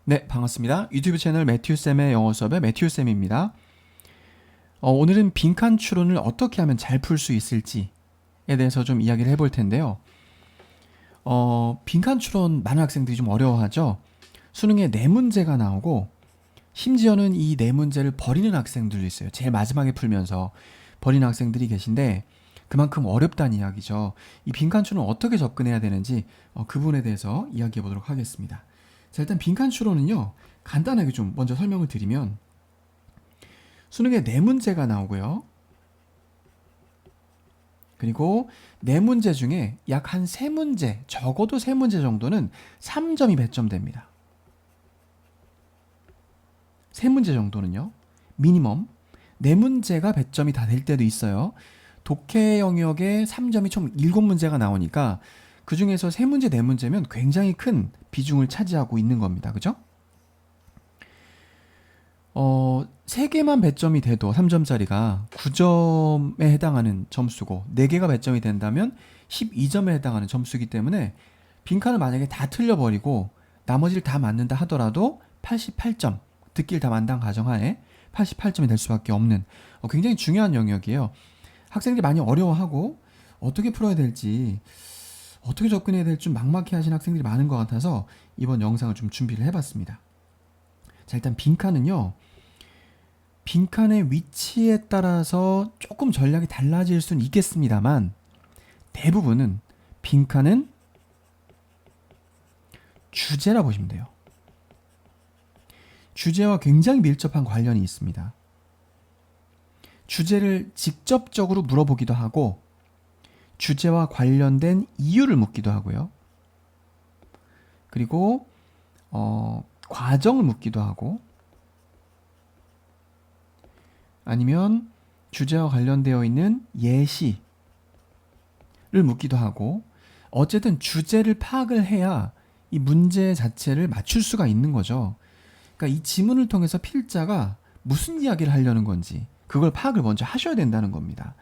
네, 반갑습니다. 유튜브 채널 매튜쌤의 영어 수업의 매튜쌤입니다. 오늘은 빈칸 추론을 어떻게 하면 잘 풀 수 있을지에 대해서 좀 이야기를 해볼 텐데요. 빈칸 추론 많은 학생들이 좀 어려워하죠. 수능에 네 문제가 나오고 심지어는 이 네 문제를 버리는 학생들도 있어요. 제일 마지막에 풀면서 버리는 학생들이 계신데 그만큼 어렵다는 이야기죠. 이 빈칸 추론 어떻게 접근해야 되는지 그 부분에 대해서 이야기해 보도록 하겠습니다. 자, 일단 빈칸 추론은요. 간단하게 좀 먼저 설명을 드리면 수능에 네 문제가 나오고요. 그리고 네 문제 중에 약 한 세 문제, 적어도 세 문제 정도는 3점이 배점됩니다. 세 문제 정도는요. 미니멈 네 문제가 배점이 다 될 때도 있어요. 독해 영역에 3점이 총 7문제가 나오니까 그 중에서 세 문제, 네 문제면 굉장히 큰 비중을 차지하고 있는 겁니다. 그죠? 3개만 배점이 돼도 3점짜리가 9점에 해당하는 점수고 4개가 배점이 된다면 12점에 해당하는 점수이기 때문에 빈칸을 만약에 다 틀려버리고 나머지를 다 맞는다 하더라도 88점, 듣기를 다 만단 가정하에 88점이 될 수밖에 없는 굉장히 중요한 영역이에요. 학생들이 많이 어려워하고 어떻게 풀어야 될지 어떻게 접근해야 될지 좀 막막해 하시는 학생들이 많은 것 같아서 이번 영상을 좀 준비를 해봤습니다. 자, 일단 빈칸은요. 빈칸의 위치에 따라서 조금 전략이 달라질 수는 있겠습니다만 대부분은 빈칸은 주제라 보시면 돼요. 주제와 굉장히 밀접한 관련이 있습니다. 주제를 직접적으로 물어보기도 하고 주제와 관련된 이유를 묻기도 하고요. 그리고 과정을 묻기도 하고 아니면 주제와 관련되어 있는 예시를 묻기도 하고 어쨌든 주제를 파악을 해야 이 문제 자체를 맞출 수가 있는 거죠. 그러니까 이 지문을 통해서 필자가 무슨 이야기를 하려는 건지 그걸 파악을 먼저 하셔야 된다는 겁니다.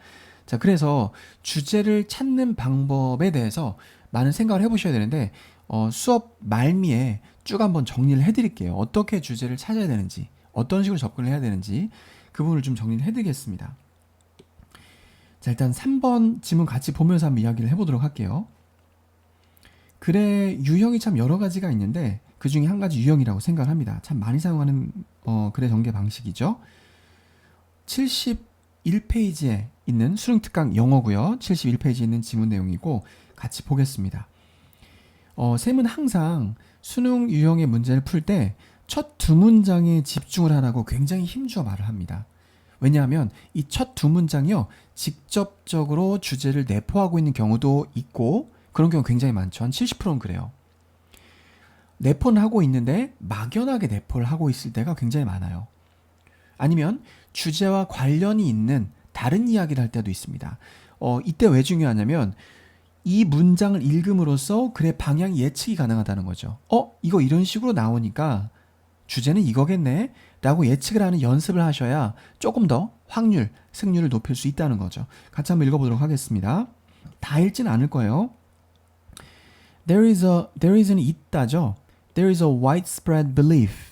자, 그래서 주제를 찾는 방법에 대해서 많은 생각을 해보셔야 되는데 수업 말미에 쭉 한번 정리를 해드릴게요. 어떻게 주제를 찾아야 되는지 어떤 식으로 접근을 해야 되는지 그 부분을 좀 정리를 해드리겠습니다. 자, 일단 3번 지문 같이 보면서 한번 이야기를 해보도록 할게요. 글의 유형이 참 여러 가지가 있는데 그 중에 한 가지 유형이라고 생각을 합니다. 참 많이 사용하는 글의 전개 방식이죠. 71페이지에 있는 수능 특강 영어고요. 71페이지에 있는 지문 내용이고 같이 보겠습니다. 쌤은 항상 수능 유형의 문제를 풀 때 첫 두 문장에 집중을 하라고 굉장히 힘주어 말을 합니다. 왜냐하면 이 첫 두 문장이요. 직접적으로 주제를 내포하고 있는 경우도 있고 그런 경우 굉장히 많죠. 한 70%는 그래요. 내포는 하고 있는데 막연하게 내포를 하고 있을 때가 굉장히 많아요. 아니면 주제와 관련이 있는 다른 이야기를 할 때도 있습니다. 이때 왜 중요하냐면 이 문장을 읽음으로써 글의 방향 예측이 가능하다는 거죠. 이거 이런 식으로 나오니까 주제는 이거겠네 라고 예측을 하는 연습을 하셔야 조금 더 확률, 승률을 높일 수 있다는 거죠. 같이 한번 읽어보도록 하겠습니다. 다 읽지는 않을 거예요. There is는 있다죠. There is a widespread belief.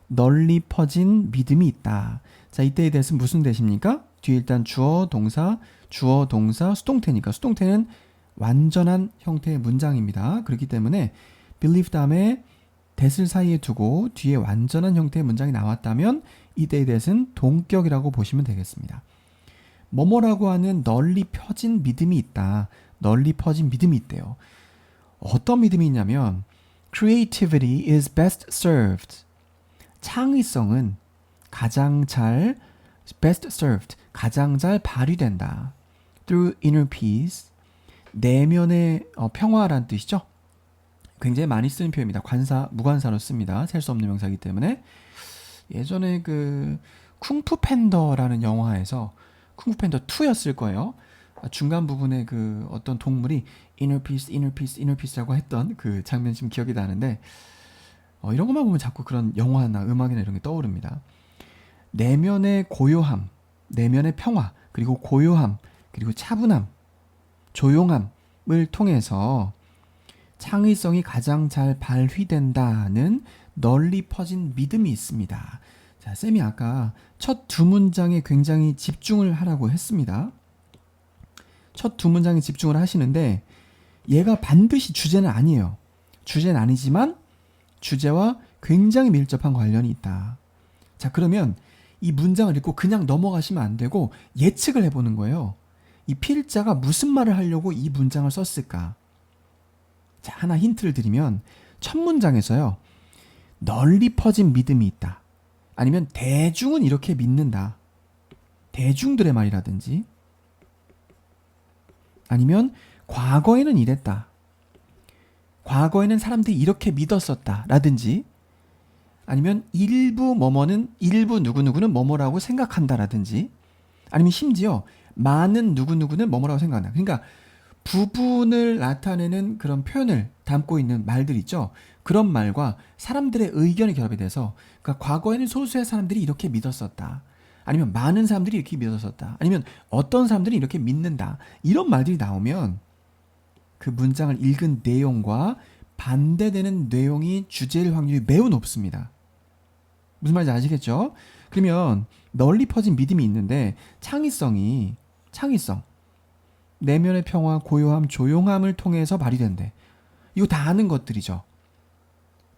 널리 퍼진 믿음이 있다. 자, 이때에 대해서는 무슨 대십니까? 뒤에 일단 주어, 동사, 수동태니까 수동태는 완전한 형태의 문장입니다. 그렇기 때문에 believe 다음에 that을 사이에 두고 뒤에 완전한 형태의 문장이 나왔다면 이때에 대해서는 동격이라고 보시면 되겠습니다. 뭐뭐라고 하는 널리 펴진 믿음이 있다. 널리 퍼진 믿음이 있대요. 어떤 믿음이 있냐면 creativity is best served. 창의성은 가장 잘 best served, 가장 잘 발휘된다. through inner peace, 내면의 평화란 뜻이죠. 굉장히 많이 쓰는 표현입니다. 관사, 무관사로 씁니다. 셀 수 없는 명사이기 때문에. 예전에 그 쿵푸 팬더라는 영화에서 쿵푸 팬더 2였을 거예요. 중간 부분에 그 어떤 동물이 inner peace, inner peace, inner peace라고 했던 그 장면이 지금 기억이 나는데 이런 것만 보면 자꾸 그런 영화나 음악이나 이런 게 떠오릅니다. 내면의 고요함, 내면의 평화, 그리고 고요함, 그리고 차분함, 조용함을 통해서 창의성이 가장 잘 발휘된다는 널리 퍼진 믿음이 있습니다. 자, 쌤이 아까 첫 두 문장에 굉장히 집중을 하라고 했습니다. 첫 두 문장에 집중을 하시는데 얘가 반드시 주제는 아니에요. 주제는 아니지만 주제와 굉장히 밀접한 관련이 있다. 자, 그러면 이 문장을 읽고 그냥 넘어가시면 안 되고 예측을 해보는 거예요. 이 필자가 무슨 말을 하려고 이 문장을 썼을까? 자, 하나 힌트를 드리면 첫 문장에서요. 널리 퍼진 믿음이 있다. 아니면 대중은 이렇게 믿는다. 대중들의 말이라든지 아니면 과거에는 이랬다. 과거에는 사람들이 이렇게 믿었었다. 라든지 아니면 일부 뭐뭐는 일부 누구누구는 뭐뭐라고 생각한다라든지 아니면 심지어 많은 누구누구는 뭐뭐라고 생각한다. 그러니까 부분을 나타내는 그런 표현을 담고 있는 말들 있죠. 그런 말과 사람들의 의견이 결합이 돼서 그러니까 과거에는 소수의 사람들이 이렇게 믿었었다. 아니면 많은 사람들이 이렇게 믿었었다. 아니면 어떤 사람들이 이렇게 믿는다. 이런 말들이 나오면 그 문장을 읽은 내용과 반대되는 내용이 주제일 확률이 매우 높습니다. 무슨 말인지 아시겠죠? 그러면 널리 퍼진 믿음이 있는데 창의성, 내면의 평화, 고요함, 조용함을 통해서 발휘된대. 이거 다 아는 것들이죠.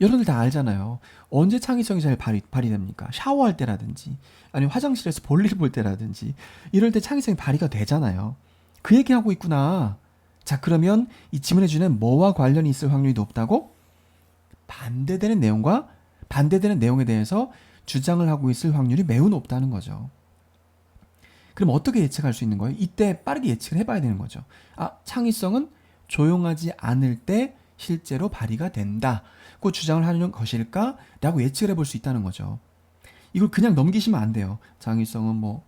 여러분들 다 알잖아요. 언제 창의성이 잘 발휘됩니까? 샤워할 때라든지 아니면 화장실에서 볼일 볼 때라든지 이럴 때 창의성이 발휘가 되잖아요. 그 얘기하고 있구나. 자, 그러면 이 지문의 주는 뭐와 관련이 있을 확률이 높다고? 반대되는 내용에 대해서 주장을 하고 있을 확률이 매우 높다는 거죠. 그럼 어떻게 예측할 수 있는 거예요? 이때 빠르게 예측을 해봐야 되는 거죠. 아, 창의성은 조용하지 않을 때 실제로 발휘가 된다고 주장을 하는 것일까? 라고 예측을 해볼 수 있다는 거죠. 이걸 그냥 넘기시면 안 돼요. 창의성은 뭐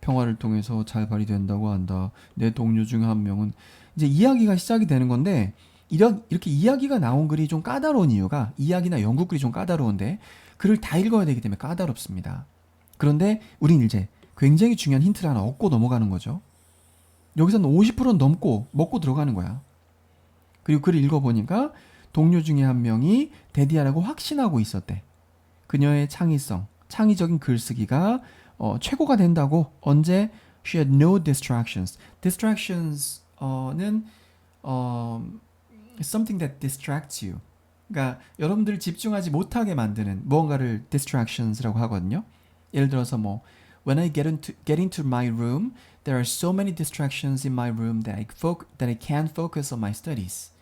평화를 통해서 잘 발휘된다고 한다. 내 동료 중 한 명은 이제 이야기가 시작이 되는 건데 이렇게 이야기가 나온 글이 좀 까다로운 이유가 이야기나 연구 글이 좀 까다로운데 글을 다 읽어야 되기 때문에 까다롭습니다. 그런데 우린 이제 굉장히 중요한 힌트를 하나 얻고 넘어가는 거죠. 여기서는 50%는 넘고 먹고 들어가는 거야. 그리고 글을 읽어보니까 동료 중에 한 명이 데디아라고 확신하고 있었대. 그녀의 창의적인 글쓰기가 최고가 된다고. 언제? She had no distractions. distractions는 something that distracts you. 그러니까 여러분들 집중하지 못하게 만드는 무언가를 distractions라고 하거든요. 예를 들어서 뭐 When I get into my room, there are so many distractions in my room that I can't focus on my studies.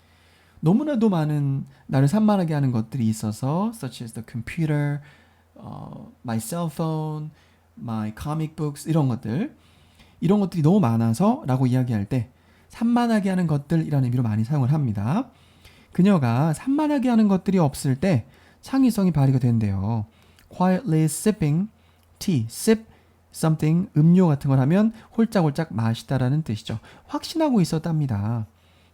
너무나도 많은 나를 산만하게 하는 것들이 있어서 such as the computer, my cell phone, my comic books 이런 것들이 너무 많아서 라고 이야기할 때 산만하게 하는 것들이라는 의미로 많이 사용을 합니다. 그녀가 산만하게 하는 것들이 없을 때 창의성이 발휘가 된대요. Quietly sipping tea, sip something, 음료 같은 걸 하면 홀짝홀짝 마시다라는 뜻이죠. 확신하고 있었답니다.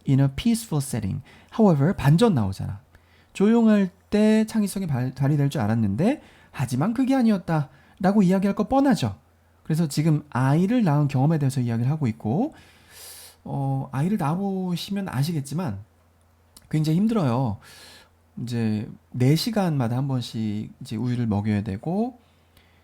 In a peaceful setting. However, 반전 나오잖아. 조용할 때 창의성이 발휘될 줄 알았는데 하지만 그게 아니었다 라고 이야기할 거 뻔하죠. 그래서 지금 아이를 낳은 경험에 대해서 이야기를 하고 있고 아이를 낳아보시면 아시겠지만 굉장히 힘들어요. 이제 4시간마다 한 번씩 이제 우유를 먹여야 되고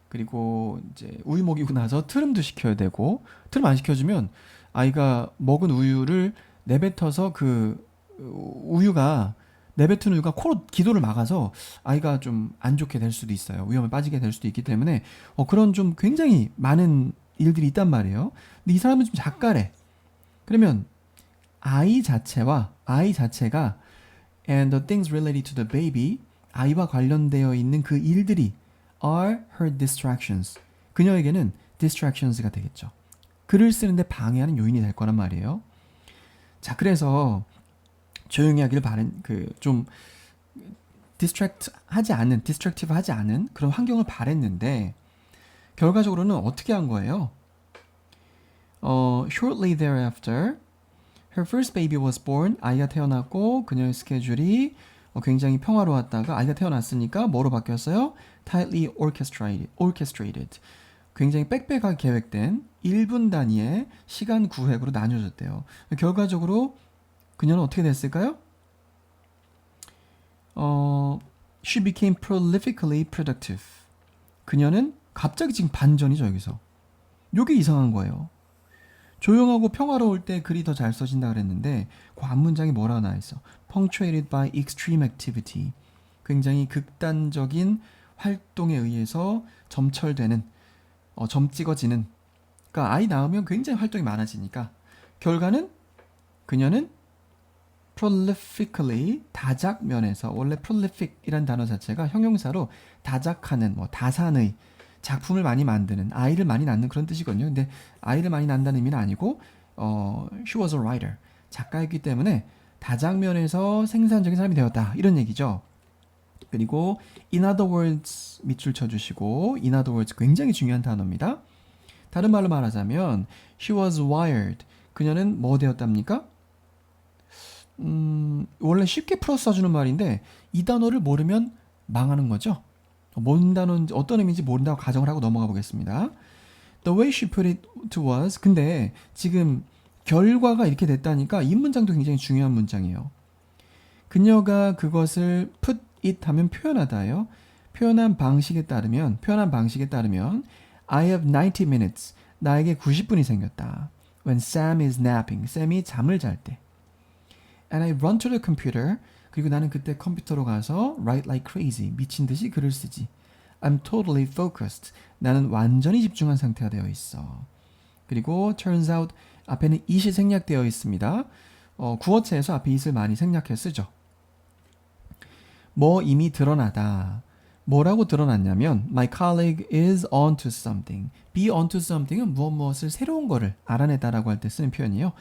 그리고 이제 우유 먹이고 나서 트름도 시켜야 되고 트름 안 시켜주면 아이가 먹은 우유를 내뱉어서 그 우유가 내뱉은 우유가 코로 기도를 막아서 아이가 좀 안 좋게 될 수도 있어요. 위험에 빠지게 될 수도 있기 때문에 그런 좀 굉장히 많은 일들이 있단 말이에요. 근데 이 사람은 좀 작가래. 그러면 아이 자체가 and the things related to the baby 아이와 관련되어 있는 그 일들이 are her distractions. 그녀에게는 distractions가 되겠죠. 글을 쓰는데 방해하는 요인이 될 거란 말이에요. 자, 그래서 조용히 하기를 바란 좀 distractive 하지 않은 그런 환경을 바랬는데 결과적으로는 어떻게 한 거예요? Shortly thereafter, her first baby was born. 아이가 태어났고 그녀의 스케줄이 굉장히 평화로웠다가 아이가 태어났으니까 뭐로 바뀌었어요? Tightly orchestrated. 굉장히 빽빽하게 계획된 1분 단위의 시간 구획으로 나뉘어졌대요. 결과적으로 그녀는 어떻게 됐을까요? She became prolifically productive. 그녀는 갑자기 지금 반전이죠, 여기서. 요게 이상한 거예요. 조용하고 평화로울 때 글이 더 잘 써진다 그랬는데 그 앞문장이 뭐라고 나와 있어? Punctuated by extreme activity. 굉장히 극단적인 활동에 의해서 점철되는, 점 찍어지는. 그러니까 아이 낳으면 굉장히 활동이 많아지니까 결과는 그녀는 prolifically 다작면에서, 원래 prolific이란 단어 자체가 형용사로 다작하는, 뭐 다산의, 작품을 많이 만드는, 아이를 많이 낳는 그런 뜻이거든요. 근데 아이를 많이 낳는다는 의미는 아니고 she was a writer, 작가였기 때문에 다작면에서 생산적인 사람이 되었다, 이런 얘기죠. 그리고 in other words 밑줄 쳐주시고, in other words 굉장히 중요한 단어입니다. 다른 말로 말하자면 she was wired, 그녀는 뭐 되었답니까? 원래 쉽게 풀어 써주는 말인데 이 단어를 모르면 망하는 거죠. 뭔 단어인지, 어떤 의미인지 모른다고 가정을 하고 넘어가 보겠습니다. The way she put it to was, 근데 지금 결과가 이렇게 됐다니까 이 문장도 굉장히 중요한 문장이에요. 그녀가 그것을 put it 하면 표현하다예요. 표현한 방식에 따르면 I have 90 minutes, 나에게 90분이 생겼다. When Sam is napping, 샘이 잠을 잘 때. And I run to the computer, 그리고 나는 그때 컴퓨터로 가서 write like crazy, 미친 듯이 글을 쓰지. I'm totally focused, 나는 완전히 집중한 상태가 되어 있어. 그리고 turns out, 앞에는 it이 생략되어 있습니다. 구어체에서 앞에 it을 많이 생략해 쓰죠. 뭐 이미 드러나다. 뭐라고 드러났냐면 My colleague is onto something. Be onto something은 무엇을 새로운 거를 알아내다라고 할 때 쓰는 표현이에요.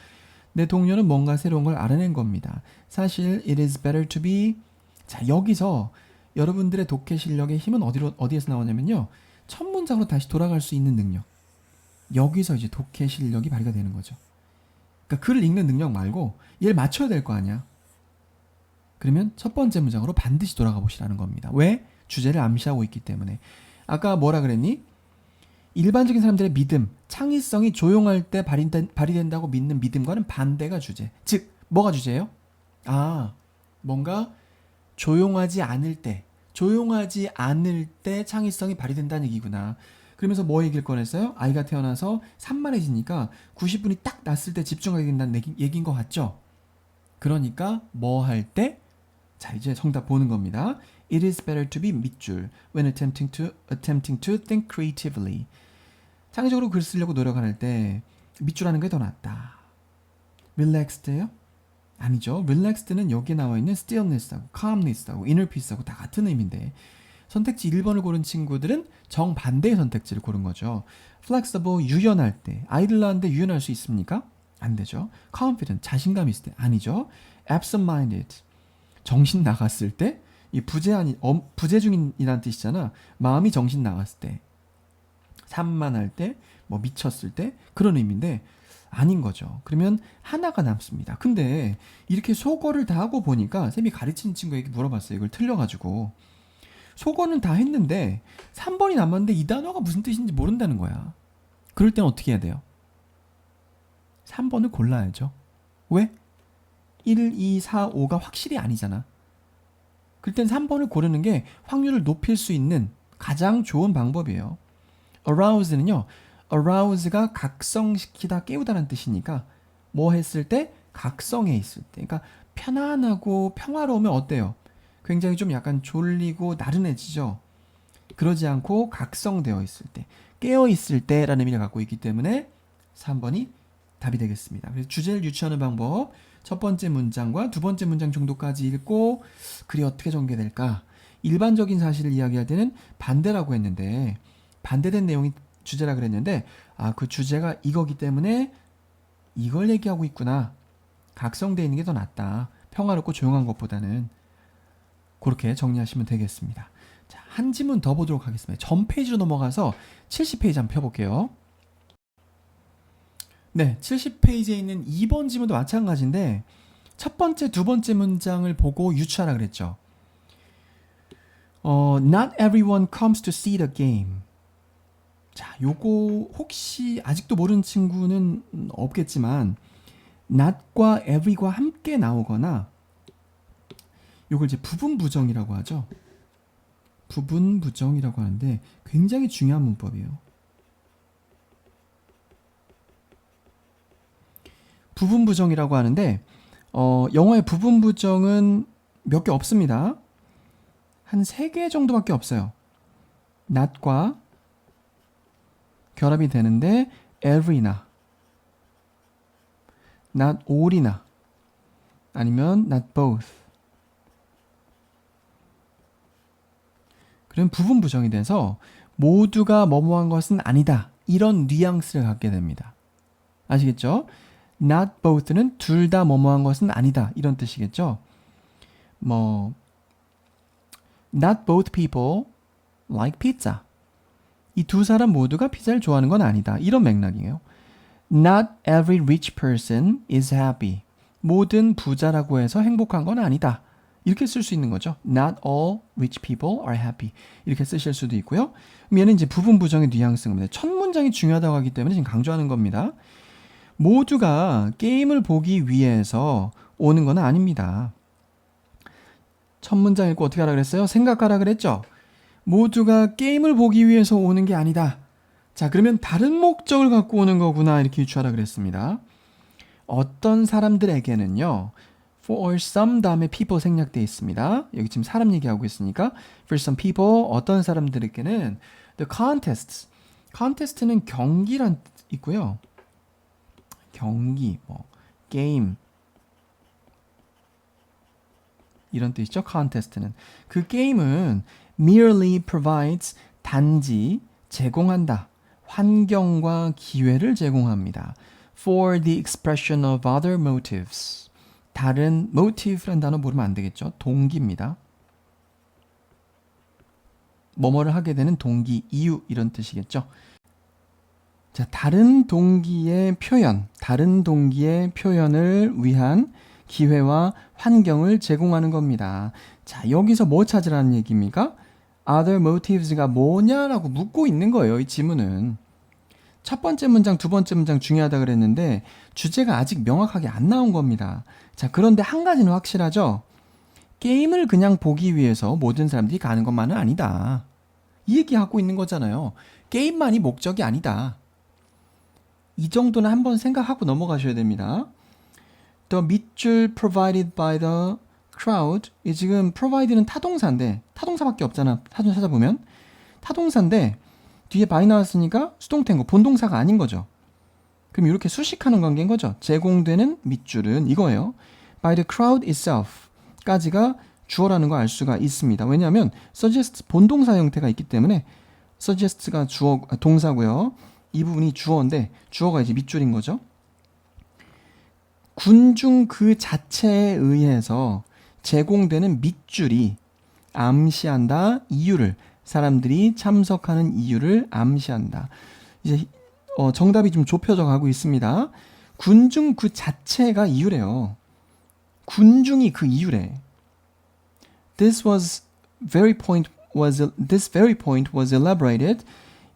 내 동료는 뭔가 새로운 걸 알아낸 겁니다. 사실 it is better to be. 자, 여기서 여러분들의 독해 실력의 힘은 어디에서 나오냐면요, 첫 문장으로 다시 돌아갈 수 있는 능력. 여기서 이제 독해 실력이 발휘가 되는 거죠. 그러니까 글을 읽는 능력 말고 얘를 맞춰야 될 거 아니야. 그러면 첫 번째 문장으로 반드시 돌아가 보시라는 겁니다. 왜? 주제를 암시하고 있기 때문에. 아까 뭐라 그랬니? 일반적인 사람들의 믿음, 창의성이 조용할 때 발휘된다고 믿는 믿음과는 반대가 주제. 즉, 뭐가 주제예요? 뭔가 조용하지 않을 때 창의성이 발휘된다는 얘기구나. 그러면서 뭐 얘기를 꺼냈어요? 아이가 태어나서 산만해지니까 90분이 딱 났을 때 집중하게 된다는 얘기인 것 같죠? 그러니까 뭐 할 때? 자, 이제 정답 보는 겁니다. It is better to be 밑줄 when attempting to think creatively. 창의적으로 글 쓰려고 노력할 때 밑줄하는 게 더 낫다. Relaxed예요? 아니죠. Relaxed는 여기에 나와 있는 stillness하고 calmness하고 inner peace하고 다 같은 의미인데 선택지 1번을 고른 친구들은 정반대의 선택지를 고른 거죠. Flexible, 유연할 때. 아이를 낳았는데 유연할 수 있습니까? 안 되죠. Confident, 자신감 있을 때. 아니죠. Absent-minded, 정신 나갔을 때. 이 부재중이라는 뜻이잖아. 마음이 정신 나갔을 때, 산만할 때, 뭐 미쳤을 때, 그런 의미인데 아닌 거죠. 그러면 하나가 남습니다. 근데 이렇게 속어를 다 하고 보니까 쌤이 가르치는 친구에게 물어봤어요. 이걸 틀려가지고 속어는 다 했는데 3번이 남았는데 이 단어가 무슨 뜻인지 모른다는 거야. 그럴 때는 어떻게 해야 돼요? 3번을 골라야죠. 왜? 1, 2, 4, 5가 확실히 아니잖아. 그럴 땐 3번을 고르는 게 확률을 높일 수 있는 가장 좋은 방법이에요. arouse는요, arouse가 각성시키다, 깨우다라는 뜻이니까 뭐 했을 때? 각성해 있을 때. 그러니까 편안하고 평화로우면 어때요? 굉장히 좀 약간 졸리고 나른해지죠. 그러지 않고 각성되어 있을 때, 깨어 있을 때라는 의미를 갖고 있기 때문에 3번이 답이 되겠습니다. 그래서 주제를 유추하는 방법, 첫 번째 문장과 두 번째 문장 정도까지 읽고 글이 어떻게 전개될까? 일반적인 사실을 이야기할 때는 반대라고 했는데, 반대된 내용이 주제라 그랬는데, 그 주제가 이거기 때문에 이걸 얘기하고 있구나. 각성되어 있는 게 더 낫다. 평화롭고 조용한 것보다는. 그렇게 정리하시면 되겠습니다. 자, 한 지문 더 보도록 하겠습니다. 전 페이지로 넘어가서 70페이지 한번 펴볼게요. 네, 70페이지에 있는 2번 지문도 마찬가지인데 첫 번째, 두 번째 문장을 보고 유추하라 그랬죠. Not everyone comes to see the game. 자, 요거 혹시 아직도 모르는 친구는 없겠지만 not과 every가 함께 나오거나 요걸 이제 부분 부정이라고 하죠. 부분 부정이라고 하는데 굉장히 중요한 문법이에요. 부분 부정이라고 하는데 영어의 부분 부정은 몇 개 없습니다. 한 3개 정도밖에 없어요. not과 결합이 되는데 every나 not all이나 아니면 not both. 그럼 부분 부정이 돼서 모두가 뭐뭐한 것은 아니다. 이런 뉘앙스를 갖게 됩니다. 아시겠죠? not both는 둘 다 뭐뭐한 것은 아니다. 이런 뜻이겠죠? not both people like pizza. 이 두 사람 모두가 피자를 좋아하는 건 아니다. 이런 맥락이에요. Not every rich person is happy. 모든 부자라고 해서 행복한 건 아니다. 이렇게 쓸 수 있는 거죠. Not all rich people are happy. 이렇게 쓰실 수도 있고요. 얘는 이제 부분 부정의 뉘앙스인 겁니다. 첫 문장이 중요하다고 하기 때문에 지금 강조하는 겁니다. 모두가 게임을 보기 위해서 오는 건 아닙니다. 첫 문장 읽고 어떻게 하라 그랬어요? 생각하라 그랬죠? 모두가 게임을 보기 위해서 오는 게 아니다. 자, 그러면 다른 목적을 갖고 오는 거구나 이렇게 유추하라 그랬습니다. 어떤 사람들에게는요. For some 다음에 people 생략되어 있습니다. 여기 지금 사람 얘기하고 있으니까 For some people 어떤 사람들에게는 The contest. contest는 경기란 뜻 있고요. 경기, 게임 이런 뜻이죠. contest는. 그 게임은 merely provides 단지 제공한다. 환경과 기회를 제공합니다. For the expression of other motives. 다른 motive라는 단어 모르면 안 되겠죠. 동기입니다. 뭐뭐를 하게 되는 동기, 이유 이런 뜻이겠죠. 자, 다른 동기의 표현, 다른 동기의 표현을 위한 기회와 환경을 제공하는 겁니다. 자, 여기서 뭐 찾으라는 얘기입니까? Other motives가 뭐냐라고 묻고 있는 거예요. 이 지문은. 첫 번째 문장, 두 번째 문장 중요하다 그랬는데 주제가 아직 명확하게 안 나온 겁니다. 자, 그런데 한 가지는 확실하죠. 게임을 그냥 보기 위해서 모든 사람들이 가는 것만은 아니다. 이 얘기하고 있는 거잖아요. 게임만이 목적이 아니다. 이 정도는 한번 생각하고 넘어가셔야 됩니다. The 밑줄 provided by the crowd. 이 지금 provide는 타동사인데 타동사밖에 없잖아. 사전 찾아보면 타동사인데 뒤에 by 나왔으니까 수동태인 거 본동사가 아닌 거죠. 그럼 이렇게 수식하는 관계인 거죠. 제공되는 밑줄은 이거예요. By the crowd itself까지가 주어라는 거 알 수가 있습니다. 왜냐하면 suggest 본동사 형태가 있기 때문에 suggest가 동사고요. 이 부분이 주어인데 주어가 이제 밑줄인 거죠. 군중 그 자체에 의해서 제공되는 밑줄이 암시한다. 이유를 사람들이 참석하는 이유를 암시한다. 이제 정답이 좀 좁혀져 가고 있습니다. 군중 그 자체가 이유래요. 군중이 그 이유래. This very point was elaborated.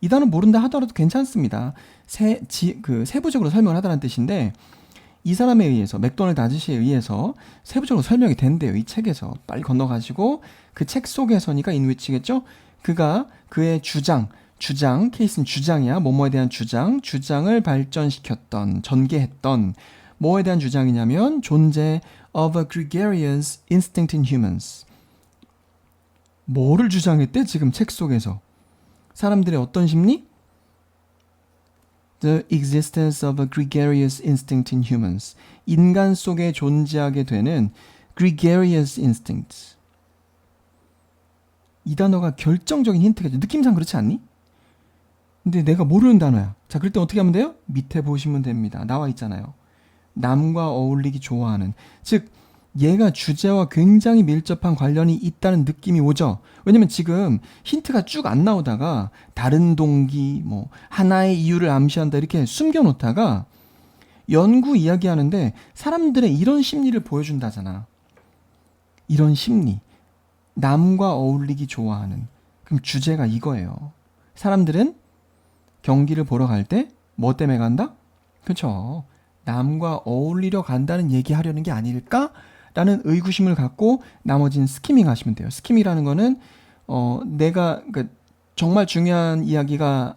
이 단어 모른다 하더라도 괜찮습니다. 세부적으로 설명을 하다는 뜻인데 이 사람에 의해서 맥도날드 아저씨에 의해서 세부적으로 설명이 된대요. 이 책에서. 빨리 건너가시고 그 책 속에서니까 인위치겠죠? 그가 그의 주장, 케이스는 주장이야. 뭐뭐에 대한 주장을 발전시켰던, 전개했던 뭐에 대한 주장이냐면 존재 of a gregarious instinct in humans. 뭐를 주장했대? 지금 책 속에서. 사람들의 어떤 심리? The existence of a gregarious instinct in humans. 인간 속에 존재하게 되는 gregarious instinct. 이 단어가 결정적인 힌트가 죠. 느낌상 그렇지 않니? 근데 내가 모르는 단어야. 자, 그럴 때 어떻게 하면 돼요? 밑에 보시면 됩니다. 나와 있잖아요. 남과 어울리기 좋아하는. 즉 얘가 주제와 굉장히 밀접한 관련이 있다는 느낌이 오죠. 왜냐면 지금 힌트가 쭉 안 나오다가 다른 동기, 하나의 이유를 암시한다 이렇게 숨겨놓다가 연구 이야기하는데 사람들의 이런 심리를 보여준다잖아. 이런 심리. 남과 어울리기 좋아하는. 그럼 주제가 이거예요. 사람들은 경기를 보러 갈 때 뭐 때문에 간다? 그렇죠. 남과 어울리려 간다는 얘기하려는 게 아닐까? 라는 의구심을 갖고 나머지는 스키밍 하시면 돼요. 스키밍이라는 거는 내가 그 정말 중요한 이야기가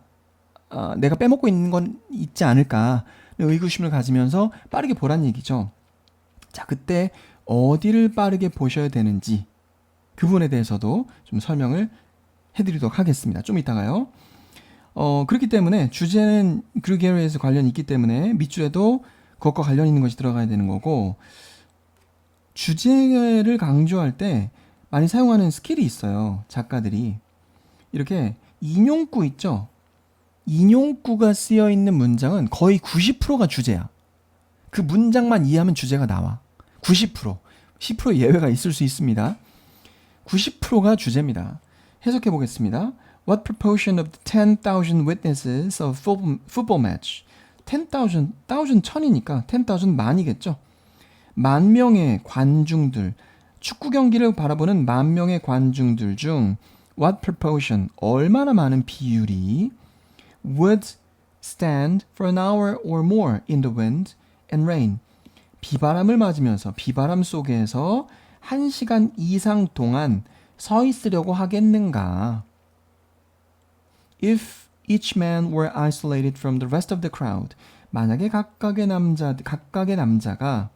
내가 빼먹고 있는 건 있지 않을까 의구심을 가지면서 빠르게 보란 얘기죠. 자, 그때 어디를 빠르게 보셔야 되는지 그 부분에 대해서도 좀 설명을 해드리도록 하겠습니다. 좀 이따가요. 그렇기 때문에 주제는 그르게르에서 관련이 있기 때문에 밑줄에도 그것과 관련 있는 것이 들어가야 되는 거고, 주제를 강조할 때 많이 사용하는 스킬이 있어요. 작가들이. 이렇게 인용구 있죠? 인용구가 쓰여 있는 문장은 거의 90%가 주제야. 그 문장만 이해하면 주제가 나와. 90%. 10% 예외가 있을 수 있습니다. 90%가 주제입니다. 해석해 보겠습니다. What proportion of the 10,000 witnesses of football match? 10,000, 1,000 천이니까 10,000 만이겠죠. 만 명의 관중들, 축구 경기를 바라보는 만 명의 관중들 중 what proportion, 얼마나 많은 비율이 would stand for an hour or more in the wind and rain. 비바람을 맞으면서 비바람 속에서 1시간 이상 동안 서 있으려고 하겠는가? If each man were isolated from the rest of the crowd. 만약에 각각의 남자가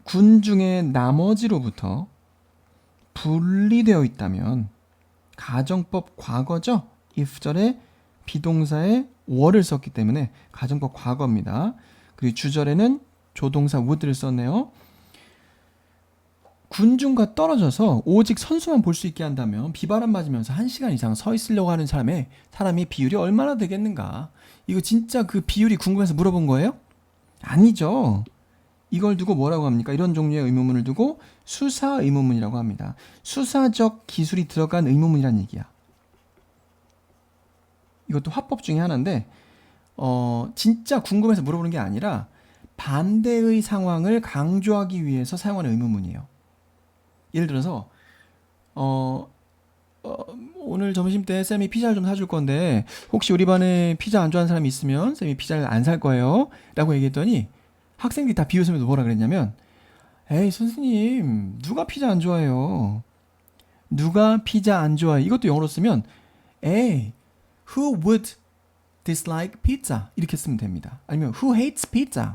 군중의 나머지로부터 분리되어 있다면 가정법 과거죠. if절에 비동사에 were를 썼기 때문에 가정법 과거입니다. 그리고 주절에는 조동사 would를 썼네요. 군중과 떨어져서 오직 선수만 볼 수 있게 한다면 비바람 맞으면서 1시간 이상 서 있으려고 하는 사람의 비율이 얼마나 되겠는가? 이거 진짜 그 비율이 궁금해서 물어본 거예요? 아니죠. 이걸 두고 뭐라고 합니까? 이런 종류의 의문문을 두고 수사 의문문이라고 합니다. 수사적 기술이 들어간 의문문이란 얘기야. 이것도 화법 중에 하나인데 진짜 궁금해서 물어보는 게 아니라 반대의 상황을 강조하기 위해서 사용하는 의문문이에요. 예를 들어서 오늘 점심때 쌤이 피자를 좀 사줄 건데 혹시 우리 반에 피자 안 좋아하는 사람이 있으면 쌤이 피자를 안 살 거예요 라고 얘기했더니 학생들이 다 비웃으면서 뭐라 그랬냐면 에이 선생님 누가 피자 안 좋아해요? 누가 피자 안 좋아해? 이것도 영어로 쓰면 에이 who would dislike pizza? 이렇게 쓰면 됩니다. 아니면 who hates pizza?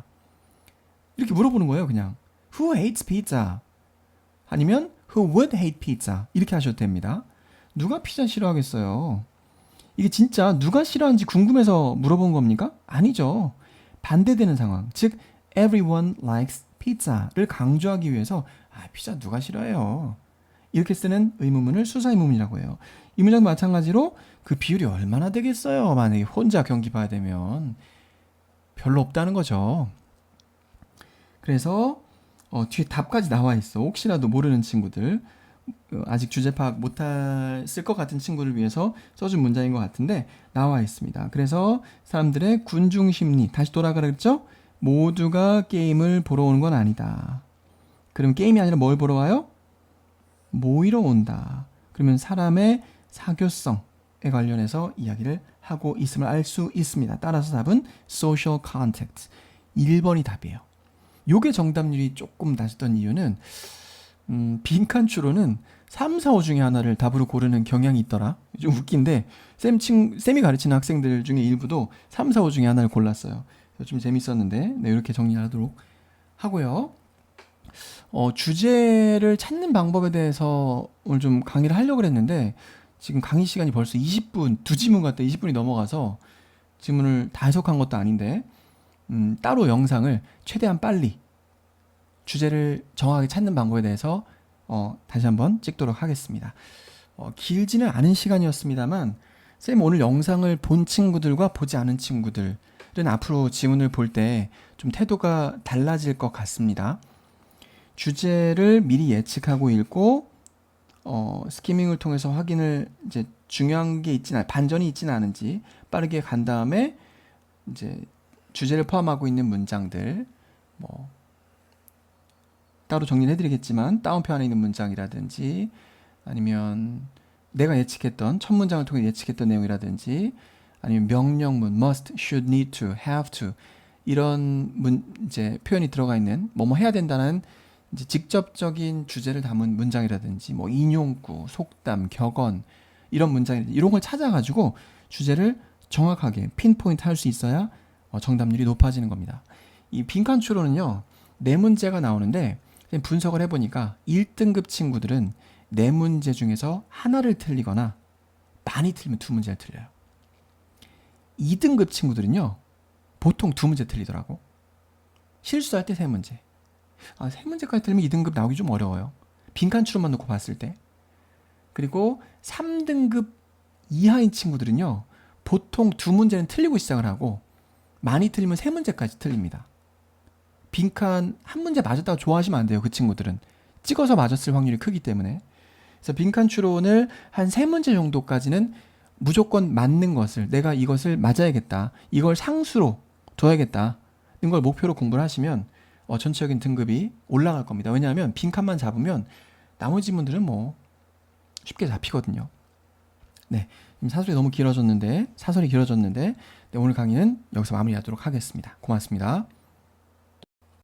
이렇게 물어보는 거예요. 그냥 who hates pizza? 아니면 who would hate pizza? 이렇게 하셔도 됩니다. 누가 피자 싫어하겠어요? 이게 진짜 누가 싫어하는지 궁금해서 물어본 겁니까? 아니죠. 반대되는 상황, 즉 everyone likes pizza를 강조하기 위해서 피자 누가 싫어해요? 이렇게 쓰는 의문문을 수사 의문문이라고 해요. 이 문장도 마찬가지로 그 비율이 얼마나 되겠어요? 만약에 혼자 경기 봐야 되면 별로 없다는 거죠. 그래서 뒤에 답까지 나와 있어. 혹시라도 모르는 친구들, 아직 주제 파악 못했을 것 같은 친구를 위해서 써준 문장인 것 같은데 나와 있습니다. 그래서 사람들의 군중 심리, 다시 돌아가라 그랬죠? 모두가 게임을 보러 오는 건 아니다. 그럼 게임이 아니라 뭘 보러 와요? 모이러 온다. 그러면 사람의 사교성에 관련해서 이야기를 하고 있음을 알 수 있습니다. 따라서 답은 social contact. 1번이 답이에요. 요게 정답률이 조금 낮았던 이유는 빈칸 추로는 3, 4, 5 중에 하나를 답으로 고르는 경향이 있더라. 좀 웃긴데 쌤이 가르치는 학생들 중에 일부도 3, 4, 5 중에 하나를 골랐어요. 좀 재밌었는데 네, 이렇게 정리하도록 하고요. 주제를 찾는 방법에 대해서 오늘 좀 강의를 하려고 했는데 지금 강의 시간이 벌써 20분, 두 지문 같다 20분이 넘어가서 지문을 다 해석한 것도 아닌데 따로 영상을 최대한 빨리 주제를 정확하게 찾는 방법에 대해서 다시 한번 찍도록 하겠습니다. 길지는 않은 시간이었습니다만 쌤 오늘 영상을 본 친구들과 보지 않은 친구들은 앞으로 지문을 볼 때 좀 태도가 달라질 것 같습니다. 주제를 미리 예측하고 읽고 스키밍을 통해서 확인을 이제 중요한 게 반전이 있지는 않은지 빠르게 간 다음에 이제 주제를 포함하고 있는 문장들 뭐 따로 정리를 해드리겠지만 다운표 안에 있는 문장이라든지 아니면 내가 예측했던 첫 문장을 통해 예측했던 내용이라든지 아니면 명령문 must, should, need to, have to 이런 이제 표현이 들어가 있는 뭐뭐 해야 된다는 이제 직접적인 주제를 담은 문장이라든지 뭐 인용구, 속담, 격언 이런 문장 이런 걸 찾아가지고 주제를 정확하게 핀포인트 할 수 있어야 정답률이 높아지는 겁니다. 이 빈칸 추론은요. 네 문제가 나오는데 분석을 해보니까 1등급 친구들은 네 문제 중에서 하나를 틀리거나 많이 틀리면 두 문제를 틀려요. 2등급 친구들은요. 보통 두 문제 틀리더라고. 실수할 때 세 문제. 세 문제까지 틀리면 2등급 나오기 좀 어려워요. 빈칸 추론만 놓고 봤을 때. 그리고 3등급 이하인 친구들은요. 보통 두 문제는 틀리고 시작을 하고 많이 틀리면 세 문제까지 틀립니다. 빈칸 한 문제 맞았다고 좋아하시면 안 돼요. 그 친구들은. 찍어서 맞았을 확률이 크기 때문에. 그래서 빈칸 추론을 한 세 문제 정도까지는 무조건 맞는 것을 내가 이것을 맞아야겠다. 이걸 상수로 둬야겠다. 이런 걸 목표로 공부를 하시면 전체적인 등급이 올라갈 겁니다. 왜냐하면 빈칸만 잡으면 나머지 분들은 뭐 쉽게 잡히거든요. 네, 사설이 길어졌는데 네, 오늘 강의는 여기서 마무리하도록 하겠습니다. 고맙습니다.